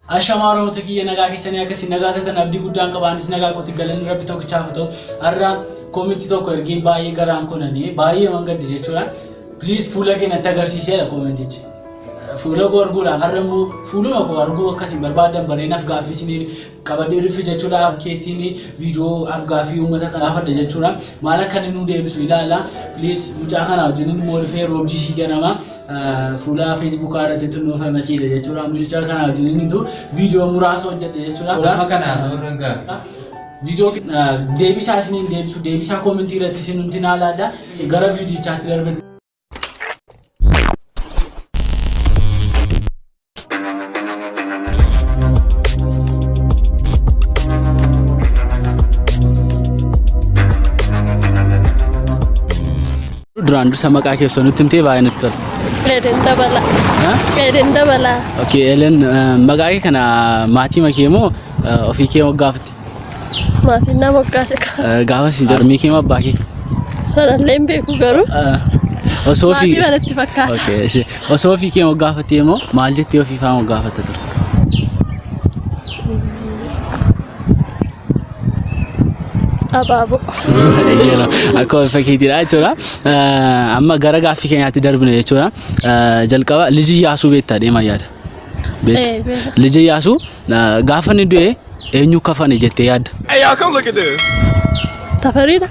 Ashamaroo takiyya nagaa keessanii akkasii nagaa ta'an abdii guddaan qabaanis nagaa kooti galan rabbi tokko chaafatoo arra koomenti tokko ergee baay'ee garaan konanii baay'ee mangaddi jechuudha. Please fuula keenyatti agarsiiseera koomentichi. Fuula koo arguudhaan har'ammoo fuuluma koo arguu akkasiin barbaadan bareenaaf gaaffii qabadhee dhufe jechuudha. Keetiin viidiyoo afgaaffii uummata kanaaf adda jechuudha. Maal akka inni nu deebisu ilaala. Please mucaa kana wajjin immoo dhufee roobjii jedhama. Fuula Facebook irratti xinnoofame siidha jechuudha. Mucaa kana wajjin inni viidiyoo muraasa hojjedhe jechuudha. Amma kana soorran gaa. Video deebisaa isiniin deebisu deebisaa koomentii irratti isin nuti naalaadha. Gara viidiyochaatti darban. Duraan dursa maqaa keessoo nutti himtee baay'ee nutti tola. Eden dabala. Eden dabala. Okay, Elen maqaa kee kana maatii makee moo ofii kee moggaafatti? Maatiin nama moggaase ka. Gaafa si jarmii kee abbaa kee? Sanallee hin beeku garuu. Osoo ofii maatii manatti fakkaata. Okay, osoo ofii kee moggaafattee moo maal jettee ofii faa moggaafatta turte? Abaabo. Akka fakkiitidha jechuudha. Amma gara gaaffii keenyaatti darbina jechuudha. Jalqaba Liji Iyyaasuu beektaa deemaa yaada? Liji Iyyaasuu gaafa inni du'e eenyu kafane jettee yaadda? Hey y'all, come look at this. Tafariidha.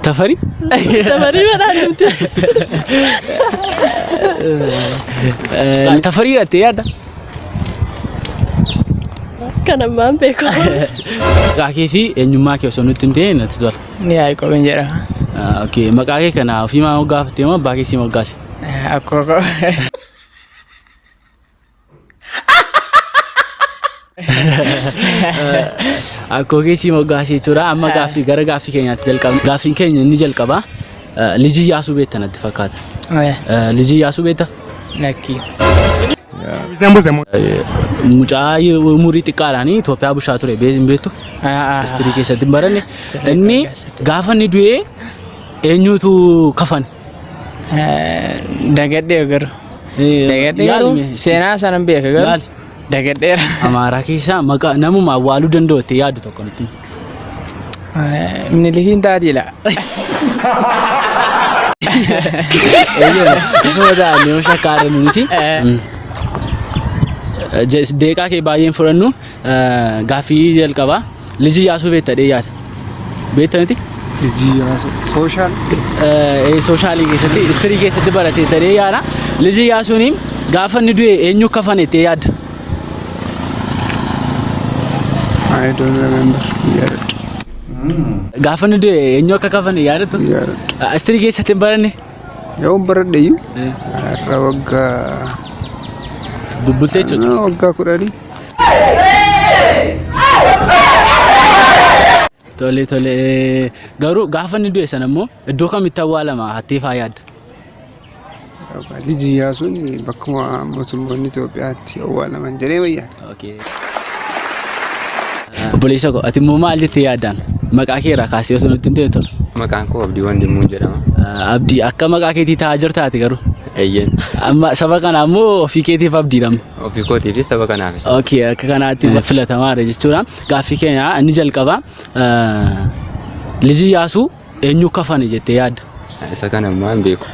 Tafari? Tafarii badhaadhumti. Tafarii jettee yaadda? Kana maan beeku. Maqaa kee fi eenyummaa kee osoo nutti himtee natti tola. Yaaqoob hin jedhama. Okay, maqaa kee kana ofii maa moggaafattee moo abbaa kee si moggaase? Akkoo Akkoo kee si moggaase jechuudha. Amma gaaffii gara gaaffii keenyaatti jalqabna. Gaaffiin keenya inni jalqaba Liji Iyyaasuu beekta natti fakkaata. Liji Iyyaasuu beekta? Nakki. Mucaa umurii xiqqaadhaan Itoophiyaa bushaa ture beektu? Istirii keessatti baranne. Inni gaafa inni du'ee eenyutu kafane? Dagadhee garuu. Dagadhee garuu seenaa sana beeka garuu. Dagadheera. Amaaraa keessaa maqaa namuma awwaaluu danda'u itti yaadu tokko nutti. Minilikiin taatiidha. Sodaa ni shakkaara nuti. Deeqaa kee baay'een furannu gaaffii jalqaba Liji Iyyaasuu beektadhee yaada? Beekta miti? Liji Iyyaasuu soshaalii keessatti istirii keessatti baratee ta'ee yaada. Liji Iyyaasuun gaafa inni du'e eenyu kafane ta'ee yaadda? I don't remember. Gaafa inni du'e eenyu akka kafane yaadattu? Istirii keessatti baranne? Yoo baradheeyyuu irra waggaa bubbultee jechuudha. Waggaa 10. Tole garuu gaafa inni du'e sana immoo iddoo kamitti awwaalama hattee faa yaadda? Liji Iyyaasuun bakkuma mootummoonni Itoophiyaatti awwaalaman jedhee wayyaadha. Okay. Obboleessa koo ati immoo maal jettee yaaddaan? Maqaa kee irraa kaasee osoo nutti himtee tola. Maqaan koo Abdii Wandimuu jedhama. Abdii akka maqaa keetii taa'aa jirtaati garuu. Eeyyeen. Amma saba kana immoo ofii keetiif abdiidhama. Ofii kootii fi saba kanaafis. Okay, akka kanaatti filatamaadha jechuudha. Gaaffii keenya inni jalqaba Liji Iyyaasuu eenyu kafane jettee yaadda? Isa kana immoo hin beeku.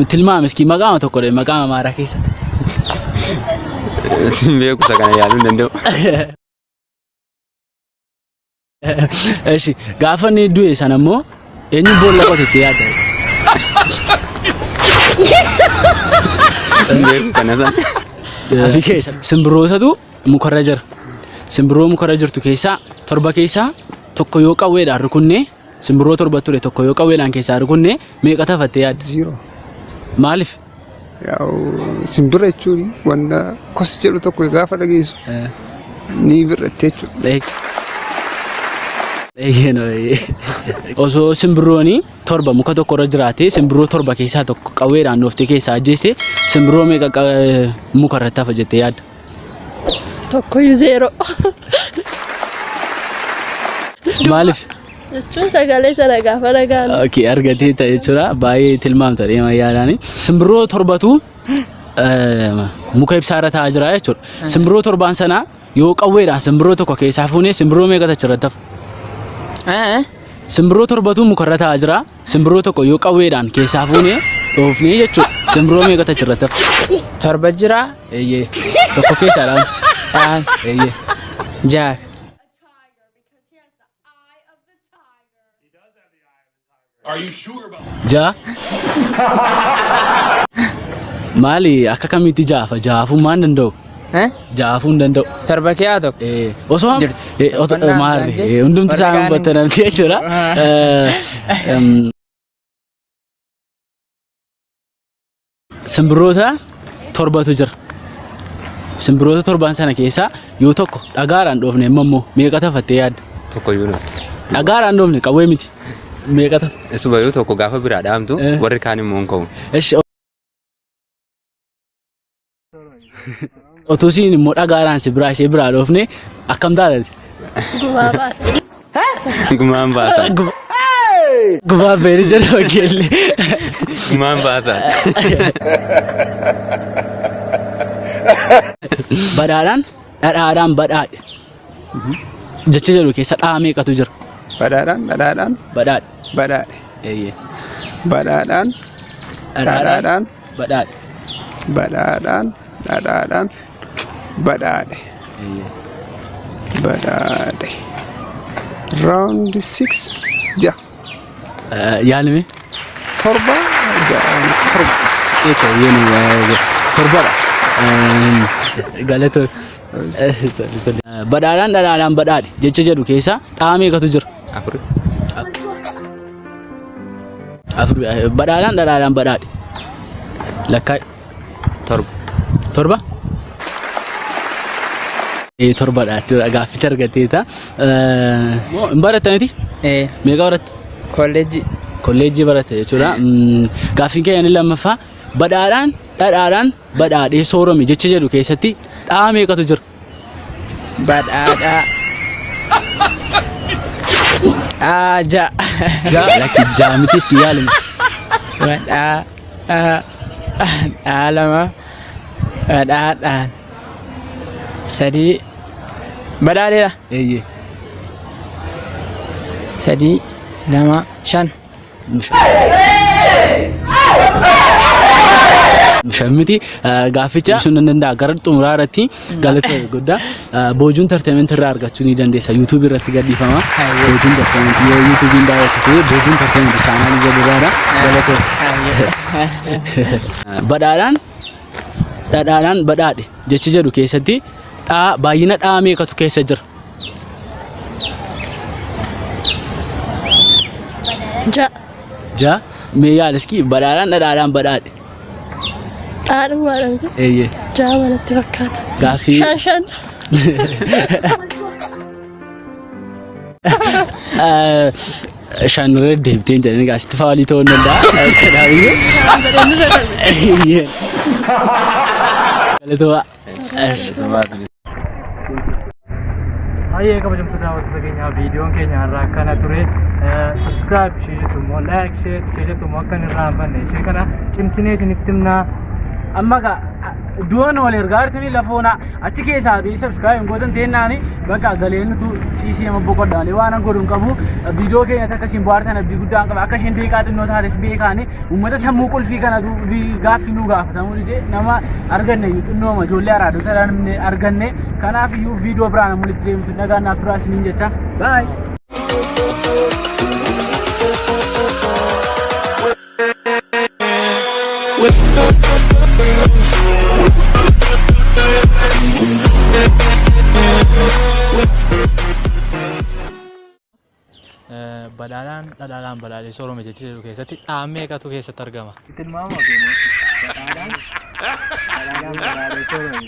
Tilmaami miskii maqaama tokko dha maqaama Amaaraa keessa. Hin beeku isa kana yaaduu hin danda'u. Eshi gaafa inni du'e sana immoo eenyu boolla qotettee yaadda? Kana san. Afii keessa simbirrootatu mukarra jira. Simbirroo mukarra jirtu keessaa torba keessaa tokko yoo qawweedhaan rukunnee simbirroo torba ture tokko yoo qawweedhaan keessaa rukunnee meeqa tafattee yaadda? 0. Maaliif? Simbira jechuun wanta kos jedhu tokko gaafa dhageessu ni birratte jechuudha. Osoo simbirrooni torba muka tokko irra jiraate simbirroo torba keessaa tokko qawweedhaan dhooftee keessaa ajjeeste simbirroo meeqa muka irratti hafa jettee yaadda? Tokkoyyuu 0. Maaliif? Jechuun sagalee sana gaafa dhagaan. Okay, argatee ta'e jechuudha. Baay'ee tilmaamta deema yaadani. Simbirroo torbatu muka ibsaarra taa'aa jira jechuudha. Simbirroo torbaan sanaa yoo qawweedhaan simbirroo tokko keessaa fuunee simbirroo meeqatu achirratti hafa? Simbirroo torbatu mukarra taa'aa jira. Simbirroo tokko yoo qawweedhaan keessaa fuunee dhoofnee jechuudha. Simbirroo meeqatu achirratti hafa? Torba jira. Eeyyee. Tokko keessaa dhaan. Eeyyee. Ja'a. Ja'a. Maali akka kamitti ja'afa? Ja'aafuu maan danda'u? Ja'aafuu hin danda'u. Torba kee haa tokko. Osoo maali hundumti isaa hubattanamti jechuudha. Simbirroota torbatu jira. Simbirroota torban sana keessaa yoo tokko dhagaadhaan dhoofne immoo meeqa tafattee yaadda? Tokko yoo nafti. Dhagaadhaan dhoofne qawwee miti. Meeqa tafa? Isu baay'ee tokko gaafa biraa dhaamtu warri kaan immoo hin ka'u. Otoo siin immoo dhagaadhaan si biraa ishee biraa dhoofne akkam taatati? Gumaa baasa. Gumaan baasa. Gumaa beeri jedha wakkeelli. Gumaan baasa. Badhaadhaan dhadhaadhaan badhaadhe. Jecha jedhu keessa dhaa meeqatu jira? Badhaadhaan Badhaadhe. badhaadhe. Eeyyee. Badhaadhaan Dhadhaadhaan badhaadhe. badhaadhaan badhaadhe. Eeyyee. Badhaadhe. Round 6 ja. Yaalime? Torba ja. Torba. Eeko yenu torbadha. Galata. Badhaadhaan dhadhaadhaan badhaadhe jecha jedhu keessa dhaa meeqatu jira? Afur. Badhaadhaan dhadhaadhaan badhaadhe. Lakkaa'e. Torba. Torba? Torbadha jechuudha. Gaafficha argatteeta. Hin barattaniti? Meeqa baratte? Kolleejjii. Kolleejjii baratte jechuudha. Gaaffiin keenya inni lammaffaa badhaadhaan dhadhaadhaan badhaadhee soorome jecha jedhu keessatti dhaa meeqatu jira? Badhaadhaa. Ja'a. Lakki ja'a miti iski yaalime. Badhaadhaa lama. Badhaadhaan sadii. Badhaadheedha. Eeyyee. Sadii lama shan. Shan miti gaafficha sun danda'a gara xumuraa irratti galata guddaa boojuun entertainment irraa argachuu ni dandeessa. YouTube irratti gadhiifama. Boojuun entertainment yoo YouTube daawwatu ta'e boojuun entertainment chaanaalii jedhuraadha. Galata. Badhaadhaan dhadhaadhaan badhaadhe jecha jedhu keessatti dhaa baay'ina dhaa meeqatu keessa jira? Ja. Ja mee yaaliski badhaadhaan dhadhaadhaan badhaadhe. Dhaadhumaadhaan kun Eeyyee. ja manatti fakkaata. Gaaffii. Shan. Shan irra deebitee jedhanii gaasitti faalii ta'uu ni danda'a. Kanaafiyyuu. Eeyyee. Galatoomaa. Ayyee kabajamtoota daawwattoota keenyaa viidiyoon keenya har'a akkana ture. Subscribe ishee jettumoo like ishee jettumoo akka hin irraanfanne ishee kana cimsinee isinitti himnaa. Amma du'oon wal ergaa artanii lafoona achi keessaa fi subscribe gootan teennaani bakka galeenutu ciisee amma boqoddaale waan godhuun qabu viidiyoo keenya akkasiin bohaartan abdii guddaan qaba akka isheen deeqaa xinnoo taates beekaani uummata sammuu qulfii kana gaaffii nuu gaafatamuu dide nama arganne xinnooma ijoollee araadota arganne kanaaf iyyuu viidiyoo biraan mulitti deemtu nagaan naaf turaa isiniin jecha bye. Badhaadhaan dhadhaadhaan badhaadhee soorome jecha jedhu keessatti dhaa meeqatu keessatti argama? Tilmaama keenya badhaadhaan badhaadhaan badhaadhee soorome.